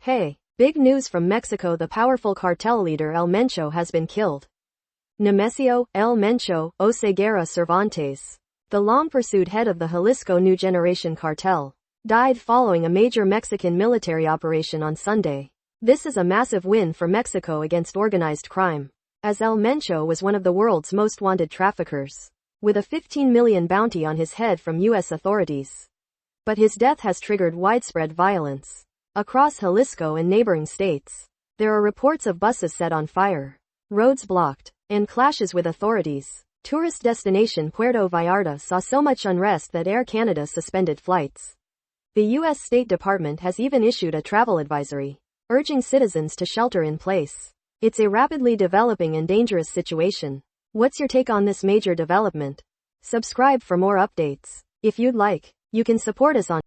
Hey, big news from Mexico. The powerful cartel leader El Mencho has been killed. Nemesio, El Mencho, Oseguera Cervantes, the long-pursued head of the Jalisco New Generation cartel, died following a major Mexican military operation on Sunday. This is a massive win for Mexico against organized crime, as El Mencho was one of the world's most wanted traffickers, with a $15 million bounty on his head from U.S. authorities. But his death has triggered widespread violence across Jalisco and neighboring states. There are reports of buses set on fire, roads blocked, and clashes with authorities. Tourist destination Puerto Vallarta saw so much unrest that Air Canada suspended flights. The U.S. State Department has even issued a travel advisory, urging citizens to shelter in place. It's a rapidly developing and dangerous situation. What's your take on this major development? Subscribe for more updates. If you'd like, you can support us on.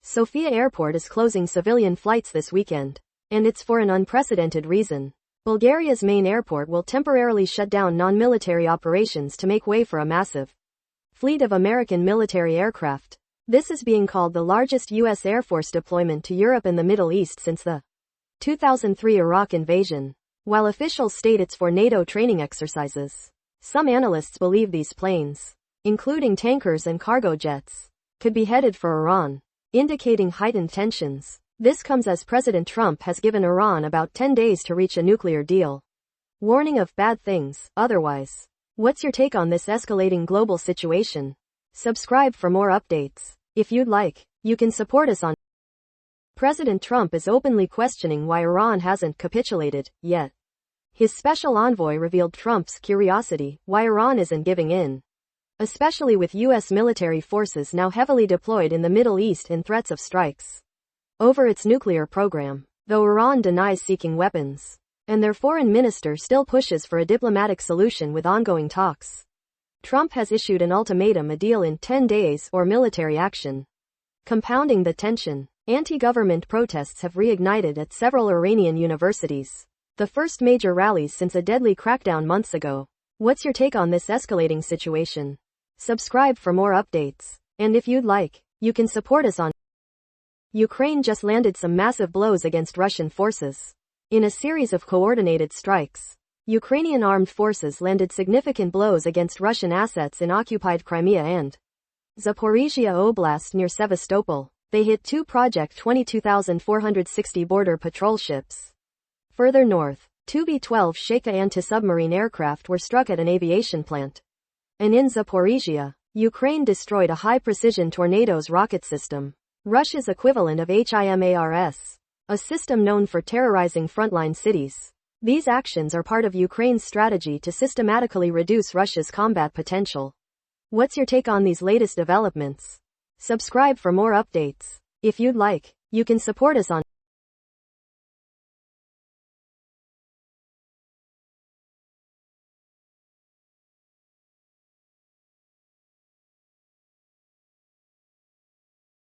Sofia Airport is closing civilian flights this weekend, and it's for an unprecedented reason. Bulgaria's main airport will temporarily shut down non-military operations to make way for a massive fleet of American military aircraft. This is being called the largest U.S. Air Force deployment to Europe and the Middle East since the 2003 Iraq invasion. While officials state it's for NATO training exercises, some analysts believe these planes, including tankers and cargo jets, could be headed for Iran, indicating heightened tensions. This comes as President Trump has given Iran about 10 days to reach a nuclear deal, warning of bad things otherwise. What's your take on this escalating global situation? Subscribe for more updates. If you'd like, you can support us on. President Trump is openly questioning why Iran hasn't capitulated yet. His special envoy revealed Trump's curiosity why Iran isn't giving in, especially with U.S. military forces now heavily deployed in the Middle East and threats of strikes over its nuclear program. Though Iran denies seeking weapons, and their foreign minister still pushes for a diplomatic solution with ongoing talks, Trump has issued an ultimatum: a deal in 10 days or military action. Compounding the tension, anti-government protests have reignited at several Iranian universities, the first major rallies since a deadly crackdown months ago. What's your take on this escalating situation? Subscribe for more updates. And if you'd like, you can support us on. Ukraine just landed some massive blows against Russian forces. In a series of coordinated strikes, Ukrainian armed forces landed significant blows against Russian assets in occupied Crimea and Zaporizhia Oblast near Sevastopol. They hit two Project 22460 border patrol ships. Further north, two B-12 Sheka anti-submarine aircraft were struck at an aviation plant. And in Zaporizhia, Ukraine destroyed a high-precision Tornadoes rocket system, Russia's equivalent of HIMARS, a system known for terrorizing frontline cities. These actions are part of Ukraine's strategy to systematically reduce Russia's combat potential. What's your take on these latest developments? Subscribe for more updates. If you'd like, you can support us on.